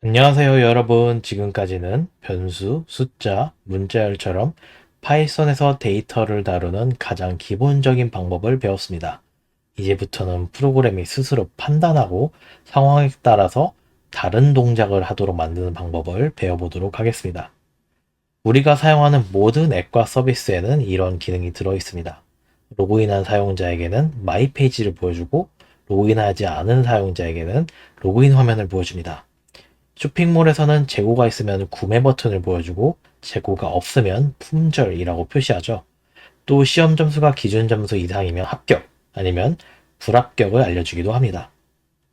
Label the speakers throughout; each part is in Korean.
Speaker 1: 안녕하세요, 여러분. 지금까지는 변수, 숫자, 문자열처럼 파이썬에서 데이터를 다루는 가장 기본적인 방법을 배웠습니다. 이제부터는 프로그램이 스스로 판단하고 상황에 따라서 다른 동작을 하도록 만드는 방법을 배워보도록 하겠습니다. 우리가 사용하는 모든 앱과 서비스에는 이런 기능이 들어 있습니다. 로그인한 사용자에게는 마이 페이지를 보여주고 로그인하지 않은 사용자에게는 로그인 화면을 보여줍니다. 쇼핑몰에서는 재고가 있으면 구매 버튼을 보여주고 재고가 없으면 품절이라고 표시하죠. 또 시험 점수가 기준 점수 이상이면 합격, 아니면 불합격을 알려주기도 합니다.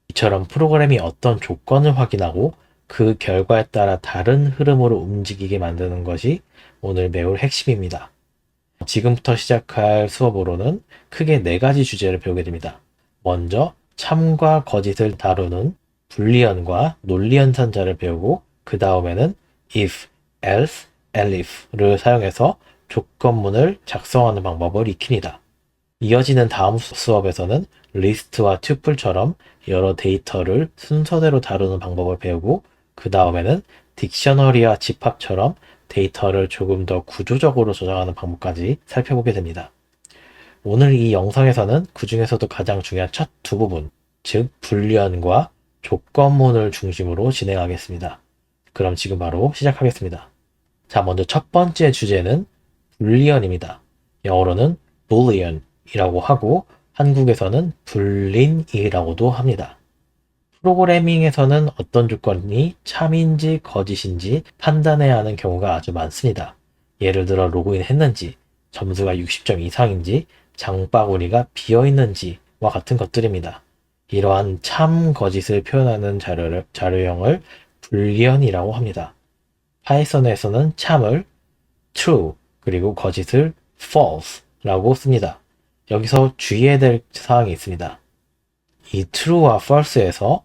Speaker 1: 이처럼 프로그램이 어떤 조건을 확인하고 그 결과에 따라 다른 흐름으로 움직이게 만드는 것이 오늘 배울 핵심입니다. 지금부터 시작할 수업으로는 크게 네 가지 주제를 배우게 됩니다. 먼저 참과 거짓을 다루는 불리언과 논리연산자를 배우고 그 다음에는 if, else, elif를 사용해서 조건문을 작성하는 방법을 익힙니다. 이어지는 다음 수업에서는 리스트와 튜플처럼 여러 데이터를 순서대로 다루는 방법을 배우고 그 다음에는 딕셔너리와 집합처럼 데이터를 조금 더 구조적으로 저장하는 방법까지 살펴보게 됩니다. 오늘 이 영상에서는 그 중에서도 가장 중요한 첫 두 부분, 즉 불리언과 조건문을 중심으로 진행하겠습니다. 그럼 지금 바로 시작하겠습니다. 자, 먼저 첫 번째 주제는 불리언입니다. 영어로는 Boolean이라고 하고 한국에서는 불린이라고도 합니다. 프로그래밍에서는 어떤 조건이 참인지 거짓인지 판단해야 하는 경우가 아주 많습니다. 예를 들어 로그인 했는지, 점수가 60점 이상인지, 장바구니가 비어있는지와 같은 것들입니다. 이러한 참 거짓을 표현하는 자료형을 불리언이라고 합니다. 파이썬에서는 참을 true 그리고 거짓을 false라고 씁니다. 여기서 주의해야 될 사항이 있습니다. 이 true와 false에서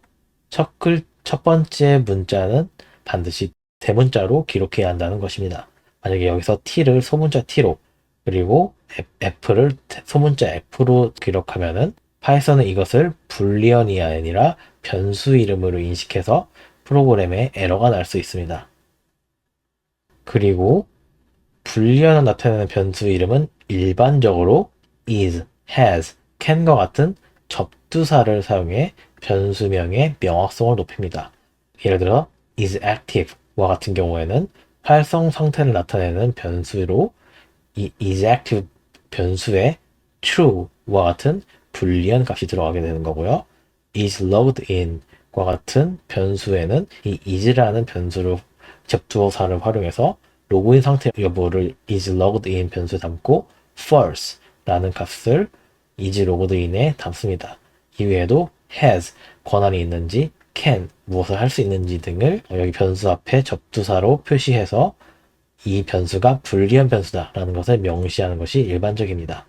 Speaker 1: 첫 번째 문자는 반드시 대문자로 기록해야 한다는 것입니다. 만약에 여기서 t를 소문자 t로 그리고 f를 소문자 f로 기록하면은 파이썬은 이것을 불리언이 아니라 변수 이름으로 인식해서 프로그램에 에러가 날 수 있습니다. 그리고 불리언을 나타내는 변수 이름은 일반적으로 is, has, can과 같은 접두사를 사용해 변수명의 명확성을 높입니다. 예를 들어 is active와 같은 경우에는 활성 상태를 나타내는 변수로 이 is active 변수에 true와 같은 불리한 값이 들어가게 되는 거고요. is logged in과 같은 변수에는 이 is라는 변수를 접두사를 활용해서 로그인 상태 여부를 is logged in 변수에 담고 false라는 값을 is logged in에 담습니다. 이외에도 has 권한이 있는지 can 무엇을 할 수 있는지 등을 여기 변수 앞에 접두사로 표시해서 이 변수가 불리한 변수다라는 것을 명시하는 것이 일반적입니다.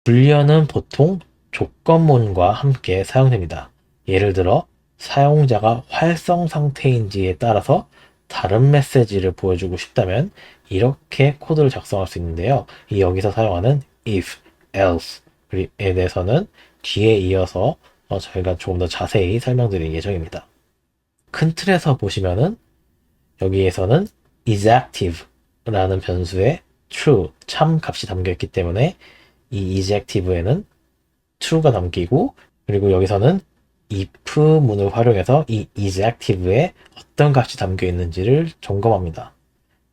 Speaker 1: 불리언은 보통 조건문과 함께 사용됩니다. 예를 들어 사용자가 활성 상태인지에 따라서 다른 메시지를 보여주고 싶다면 이렇게 코드를 작성할 수 있는데요. 이 여기서 사용하는 if, else에 대해서는 뒤에 이어서 저희가 조금 더 자세히 설명드릴 예정입니다. 큰 틀에서 보시면은 여기에서는 is active라는 변수에 true, 참 값이 담겨 있기 때문에 이 is active에는 true가 담기고 그리고 여기서는 if 문을 활용해서 이 is active에 어떤 값이 담겨 있는지를 점검합니다.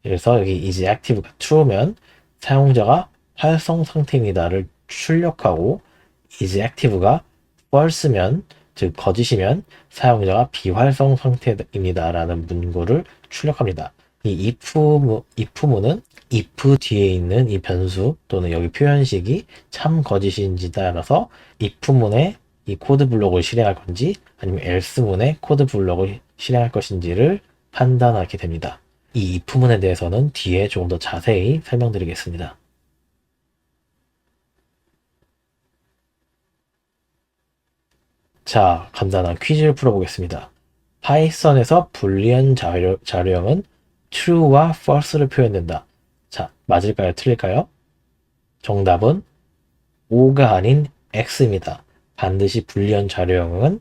Speaker 1: 그래서 여기 is active가 true면 사용자가 활성 상태입니다를 출력하고 is active가 false면 즉 거짓이면 사용자가 비활성 상태입니다라는 문구를 출력합니다. 이 if문은 if 뒤에 있는 이 변수 또는 여기 표현식이 참 거짓인지 따라서 if문에 이 코드 블록을 실행할 건지 아니면 else문에 코드 블록을 실행할 것인지를 판단하게 됩니다. 이 if문에 대해서는 뒤에 조금 더 자세히 설명드리겠습니다. 자, 간단한 퀴즈를 풀어보겠습니다. 파이썬에서 불리한 자료형은 true와 false를 표현된다. 자, 맞을까요? 틀릴까요? 정답은 O가 아닌 X입니다. 반드시 불리한 자료형은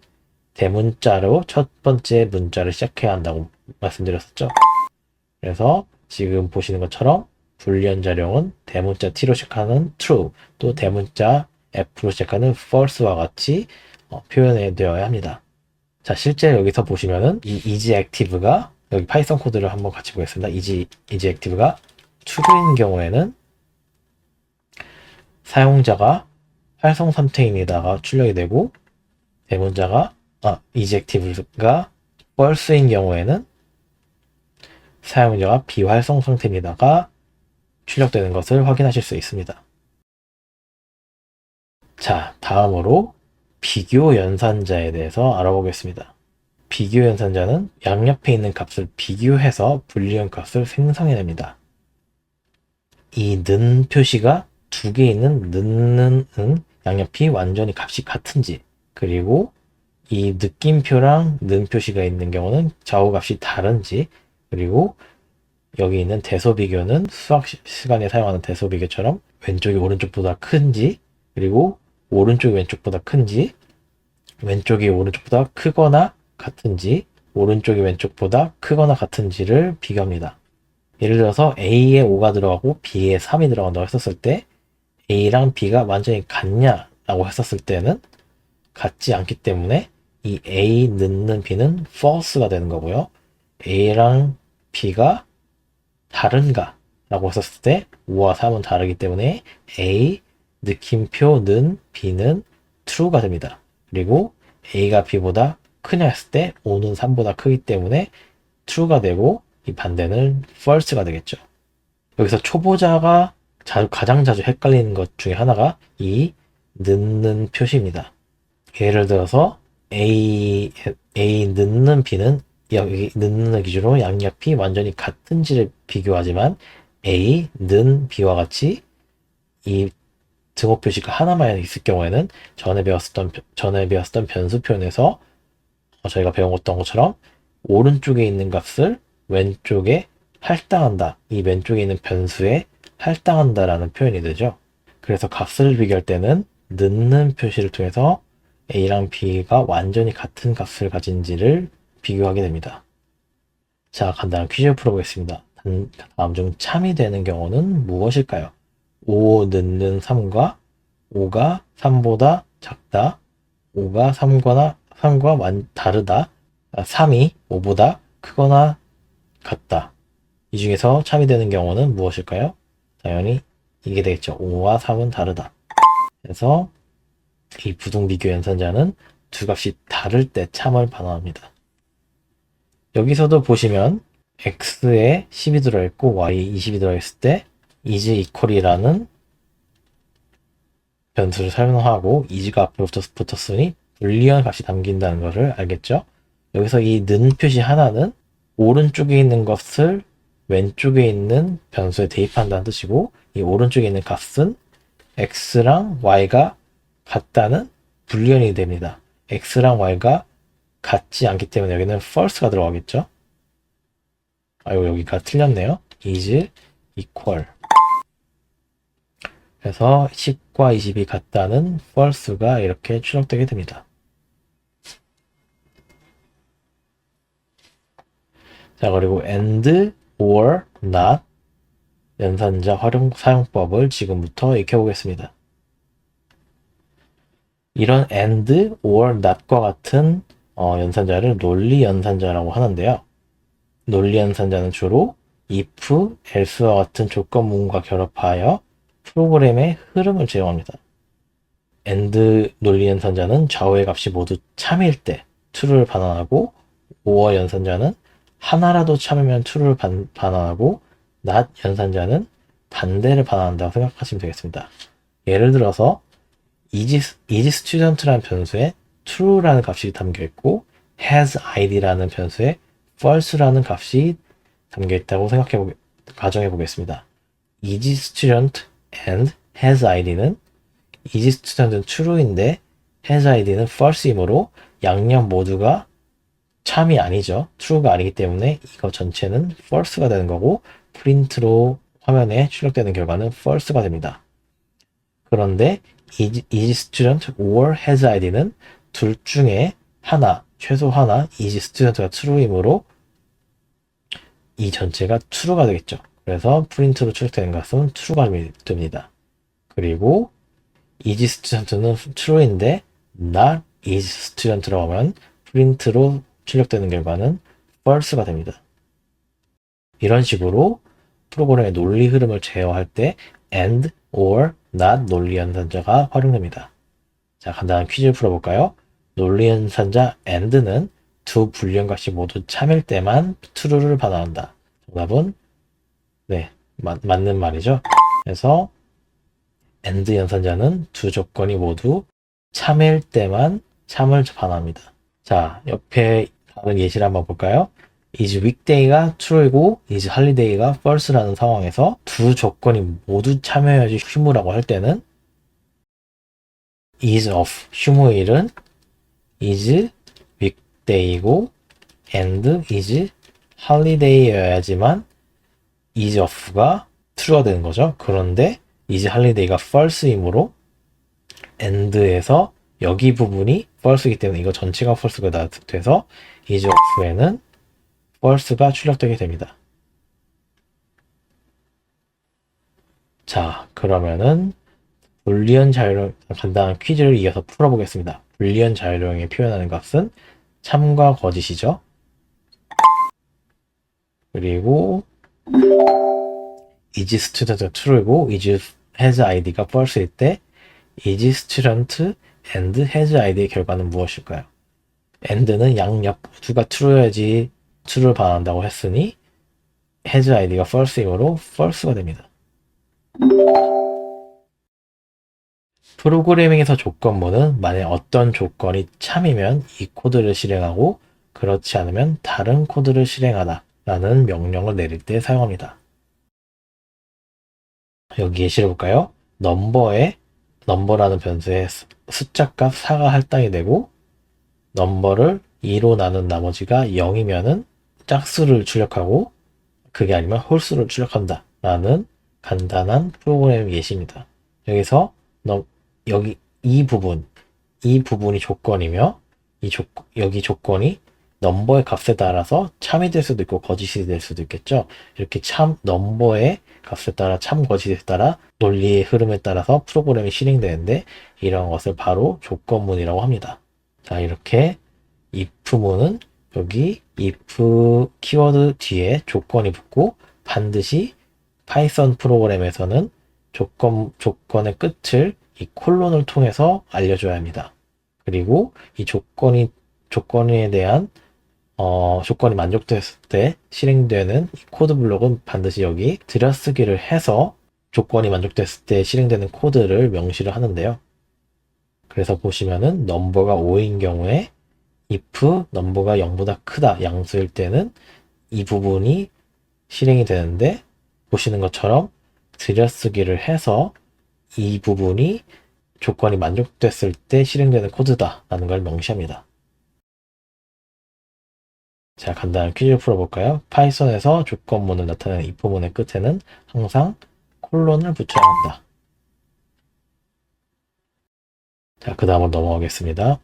Speaker 1: 대문자로 첫 번째 문자를 시작해야 한다고 말씀드렸었죠. 그래서 지금 보시는 것처럼 불리한 자령은 대문자 t로 시작하는 true, 또 대문자 f로 시작하는 false와 같이 표현이 되어야 합니다. 자, 실제 여기서 보시면은 이 isActive가 여기 파이썬 코드를 한번 같이 보겠습니다. isActive가 true인 경우에는 사용자가 활성 상태임에다가 출력이 되고, 대문자가 isActive가 false인 경우에는 사용자가 비활성 상태입니다가 출력되는 것을 확인하실 수 있습니다. 자, 다음으로 비교 연산자에 대해서 알아보겠습니다. 비교 연산자는 양옆에 있는 값을 비교해서 불리한 값을 생성해냅니다. 이 는 표시가 두 개 있는 는은 양옆이 완전히 값이 같은지, 그리고 이 느낌표랑 는 표시가 있는 경우는 좌우값이 다른지, 그리고 여기 있는 대소 비교는 수학 시간에 사용하는 대소 비교처럼 왼쪽이 오른쪽보다 큰지, 그리고 오른쪽이 왼쪽보다 큰지, 왼쪽이 오른쪽보다 크거나 같은지, 오른쪽이 왼쪽보다 크거나 같은지를 비교합니다. 예를 들어서 A에 5가 들어가고 B에 3이 들어간다고 했었을 때 A랑 B가 완전히 같냐라고 했었을 때는 같지 않기 때문에 이 A 넣는 B는 false가 되는 거고요. A랑 B가 다른가 라고 했었을 때 5와 3은 다르기 때문에 A 느낌표는 B는 true가 됩니다. 그리고 A가 B보다 크냐 했을 때 5는 3보다 크기 때문에 true가 되고, 이 반대는 false가 되겠죠. 여기서 초보자가 가장 자주 헷갈리는 것 중에 하나가 이 넣는 표시입니다. 예를 들어서 A 넣는 B는 여기 넣는 기준으로 양옆이 완전히 같은지를 비교하지만 A 는 B와 같이 이 등호 표시가 하나만 있을 경우에는 전에 배웠었던 변수 표현에서 저희가 배웠던 것처럼 오른쪽에 있는 값을 왼쪽에 할당한다, 이 왼쪽에 있는 변수에 할당한다라는 표현이 되죠. 그래서 값을 비교할 때는 넣는 표시를 통해서 A랑 B가 완전히 같은 값을 가진지를 비교하게 됩니다. 자, 간단한 퀴즈 풀어보겠습니다. 다음 중 참이 되는 경우는 무엇일까요? 5 넣는 3과 5가 3보다 작다, 5가 3과 다르다, 3이 5보다 크거나 같다. 이 중에서 참이 되는 경우는 무엇일까요? 당연히 이게 되겠죠. 5와 3은 다르다. 그래서 이 부등비교 연산자는 두 값이 다를 때 참을 반환합니다. 여기서도 보시면 x에 10이 들어있고 y에 20이 들어있을 때 is equal이라는 변수를 설명하고 is가 앞으로 붙었으니 불리한 값이 담긴다는 것을 알겠죠? 여기서 이 는 표시 하나는 오른쪽에 있는 것을 왼쪽에 있는 변수에 대입한다는 뜻이고, 이 오른쪽에 있는 값은 x랑 y가 같다는 불리언이 됩니다. x랑 y가 같지 않기 때문에 여기는 false가 들어가겠죠. 아이고, 여기가 틀렸네요. is equal. 그래서 10과 20이 같다는 false가 이렇게 출력되게 됩니다. 자, 그리고 and, or, not 연산자 사용법을 지금부터 익혀보겠습니다. 이런 and, or, not과 같은 연산자를 논리 연산자라고 하는데요. 논리 연산자는 주로 if, else와 같은 조건문과 결합하여 프로그램의 흐름을 제공합니다. and 논리 연산자는 좌우의 값이 모두 참일 때 true를 반환하고, or 연산자는 하나라도 참으면 true를 반환하고, not 연산자는 반대를 반환한다고 생각하시면 되겠습니다. 예를 들어서 is student라는 변수에 true라는 값이 담겨 있고 has id라는 변수에 false라는 값이 담겨 있다고 가정해 보겠습니다. is student and has id는 is student은 true인데 has id는 false이므로 양념 모두가 참이 아니죠. true가 아니기 때문에 이거 전체는 false가 되는 거고, 프린트로 화면에 출력되는 결과는 false가 됩니다. 그런데 is student or has id는 둘 중에 최소 하나 is student가 true이므로 이 전체가 true가 되겠죠. 그래서 프린트로 출력되는 값은 true가 됩니다. 그리고 is student는 true인데 not is student라고 하면 프린트로 출력되는 결과는 false가 됩니다. 이런 식으로 프로그램의 논리 흐름을 제어할 때 and, or, not 논리 연산자가 활용됩니다. 자, 간단한 퀴즈를 풀어볼까요? 논리 연산자 and는 두 불리한 값이 모두 참일 때만 true를 반환한다. 정답은 네, 맞는 말이죠. 그래서 and 연산자는 두 조건이 모두 참일 때만 참을 반환합니다. 자, 옆에 다른 예시를 한번 볼까요? is weekday가 true이고 is holiday가 false라는 상황에서 두 조건이 모두 참여해야지 휴무라고 할 때는 is off, 휴무일은 is weekday이고 and is holiday여야지만 is off가 true가 되는 거죠. 그런데 is holiday가 false이므로 and에서 여기 부분이 false이기 때문에 이거 전체가 false가 돼서 is off에는 false가 출력되게 됩니다. 자, 그러면은 불리언 자유형 간단한 퀴즈를 이어서 풀어보겠습니다. 불리언 자유형에 표현하는 값은 참과 거짓이죠. 그리고 is student가 true이고 is has id가 false일 때 is student and has id의 결과는 무엇일까요? and는 양옆 모두가 true여야지 true를 반환한다고 했으니 has id가 false이므로 false가 됩니다. 프로그래밍에서 조건문은 만약 어떤 조건이 참이면 이 코드를 실행하고 그렇지 않으면 다른 코드를 실행하다 라는 명령을 내릴 때 사용합니다. 여기 예시를 볼까요? 넘버라는 변수에 숫자값 4가 할당이 되고 넘버를 2로 나눈 나머지가 0이면은 짝수를 출력하고 그게 아니면 홀수를 출력한다 라는 간단한 프로그램 예시입니다. 여기서 여기 이 부분이 조건이며 여기 조건이 넘버의 값에 따라서 참이 될 수도 있고 거짓이 될 수도 있겠죠. 이렇게 넘버의 값에 따라 참 거짓에 따라 논리의 흐름에 따라서 프로그램이 실행되는데 이런 것을 바로 조건문이라고 합니다. 자, 이렇게 if문은 여기 if 키워드 뒤에 조건이 붙고 반드시 파이썬 프로그램에서는 조건의 끝을 이 콜론을 통해서 알려줘야 합니다. 그리고 이 조건에 대한 조건이 만족됐을 때 실행되는 이 코드 블록은 반드시 여기 들여쓰기를 해서 조건이 만족됐을 때 실행되는 코드를 명시를 하는데요. 그래서 보시면은 넘버가 5인 경우에 if 넘버가 0보다 크다 양수일 때는 이 부분이 실행이 되는데 보시는 것처럼 들여쓰기를 해서 이 부분이 조건이 만족됐을 때 실행되는 코드다 라는 걸 명시합니다. 자, 간단한 퀴즈를 풀어볼까요? 파이썬에서 조건문을 나타내는 if문의 끝에는 항상 콜론을 붙여야 한다. 자, 그 다음으로 넘어가겠습니다.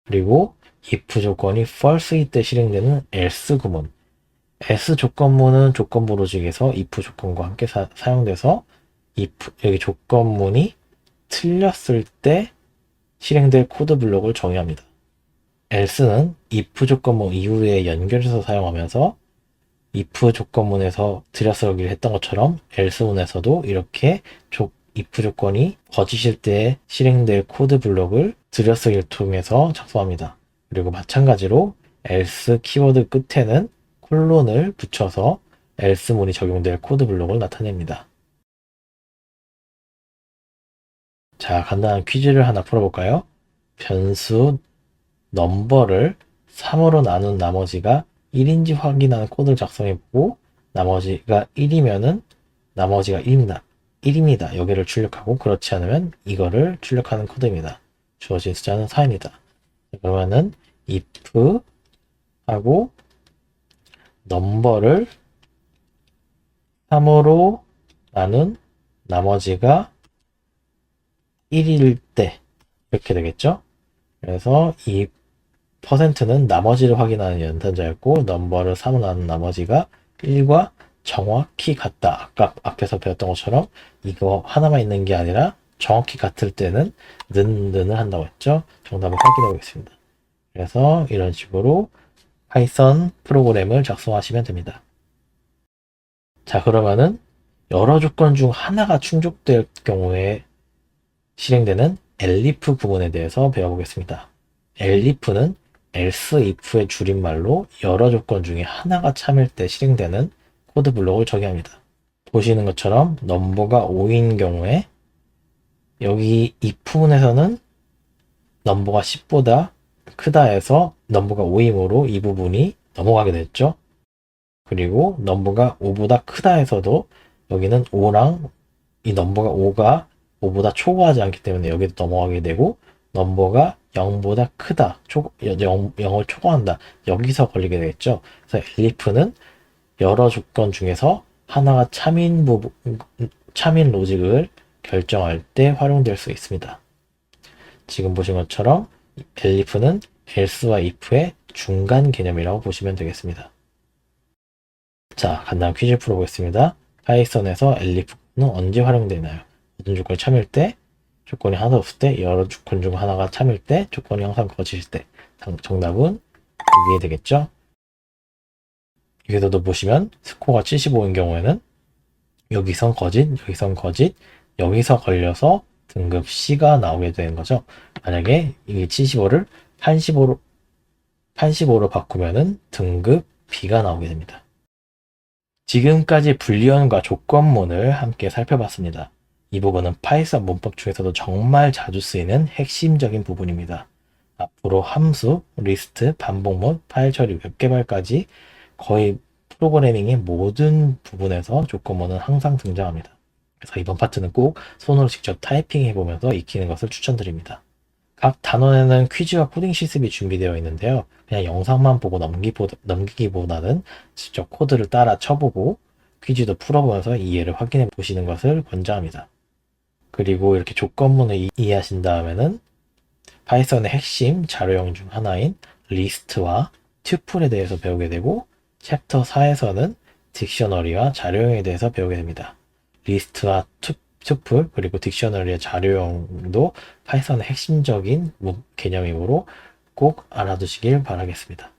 Speaker 1: 그리고 if 조건이 false일 때 실행되는 else 구문. else 조건문은 조건 부르직에서 if 조건과 함께 사용돼서 여기 조건문이 틀렸을 때 실행될 코드 블록을 정의합니다. else는 if 조건문 이후에 연결해서 사용하면서 if 조건문에서 들여쓰기를 했던 것처럼 else문에서도 이렇게 if 조건이 거짓일 때 실행될 코드 블록을 들여쓰기를 통해서 작성합니다. 그리고 마찬가지로 else 키워드 끝에는 콜론을 붙여서 else문이 적용될 코드 블록을 나타냅니다. 자, 간단한 퀴즈를 하나 풀어볼까요? 변수 넘버를 3으로 나눈 나머지가 1인지 확인하는 코드를 작성해보고 나머지가 1이면은 나머지가 1입니다. 여기를 출력하고 그렇지 않으면 이거를 출력하는 코드입니다. 주어진 숫자는 4입니다. 그러면은 if 하고 넘버를 3으로 나눈 나머지가 1일 때 이렇게 되겠죠? 그래서 이 퍼센트는 나머지를 확인하는 연산자였고 넘버를 사문하는 나머지가 1과 정확히 같다. 아까 앞에서 배웠던 것처럼 이거 하나만 있는 게 아니라 정확히 같을 때는 는을 한다고 했죠. 정답을 확인해 보겠습니다. 그래서 이런 식으로 파이썬 프로그램을 작성하시면 됩니다. 자, 그러면은 여러 조건 중 하나가 충족될 경우에 실행되는 elif 부분에 대해서 배워보겠습니다. elif는 else if의 줄임말로 여러 조건 중에 하나가 참일 때 실행되는 코드 블록을 적용합니다. 보시는 것처럼 넘버가 5인 경우에 여기 if 부분에서는 넘버가 10보다 크다 해서 넘버가 5이므로 이 부분이 넘어가게 됐죠. 그리고 넘버가 5보다 크다 해서도 여기는 5랑 이 넘버가 5가 5보다 초과하지 않기 때문에 여기도 넘어가게 되고 넘버가 0보다 크다, 0을 초과한다. 여기서 걸리게 되겠죠. 그래서 elif는 여러 조건 중에서 하나가 참인 로직을 결정할 때 활용될 수 있습니다. 지금 보신 것처럼 elif는 else와 if의 중간 개념이라고 보시면 되겠습니다. 자, 간단한 퀴즈 풀어보겠습니다. 파이썬에서 elif는 언제 활용되나요? 모든 조건이 참일 때, 조건이 하나도 없을 때, 여러 조건 중 하나가 참일 때, 조건이 항상 거짓일 때. 정답은 이게 되겠죠? 여기서도 보시면 스코어가 75인 경우에는 여기선 거짓, 여기선 거짓, 여기서 걸려서 등급 C가 나오게 되는 거죠. 만약에 이 75를 85로 바꾸면은 등급 B가 나오게 됩니다. 지금까지 불리언과 조건문을 함께 살펴봤습니다. 이 부분은 파이썬 문법 중에서도 정말 자주 쓰이는 핵심적인 부분입니다. 앞으로 함수, 리스트, 반복문, 파일 처리, 웹 개발까지 거의 프로그래밍의 모든 부분에서 조건문은 항상 등장합니다. 그래서 이번 파트는 꼭 손으로 직접 타이핑해 보면서 익히는 것을 추천드립니다. 각 단원에는 퀴즈와 코딩 실습이 준비되어 있는데요. 그냥 영상만 보고 넘기기보다는 직접 코드를 따라 쳐보고 퀴즈도 풀어보면서 이해를 확인해 보시는 것을 권장합니다. 그리고 이렇게 조건문을 이해하신 다음에는 파이썬의 핵심 자료형 중 하나인 리스트와 튜플에 대해서 배우게 되고 챕터 4에서는 딕셔너리와 자료형에 대해서 배우게 됩니다. 리스트와 튜플 그리고 딕셔너리의 자료형도 파이썬의 핵심적인 개념이므로 꼭 알아두시길 바라겠습니다.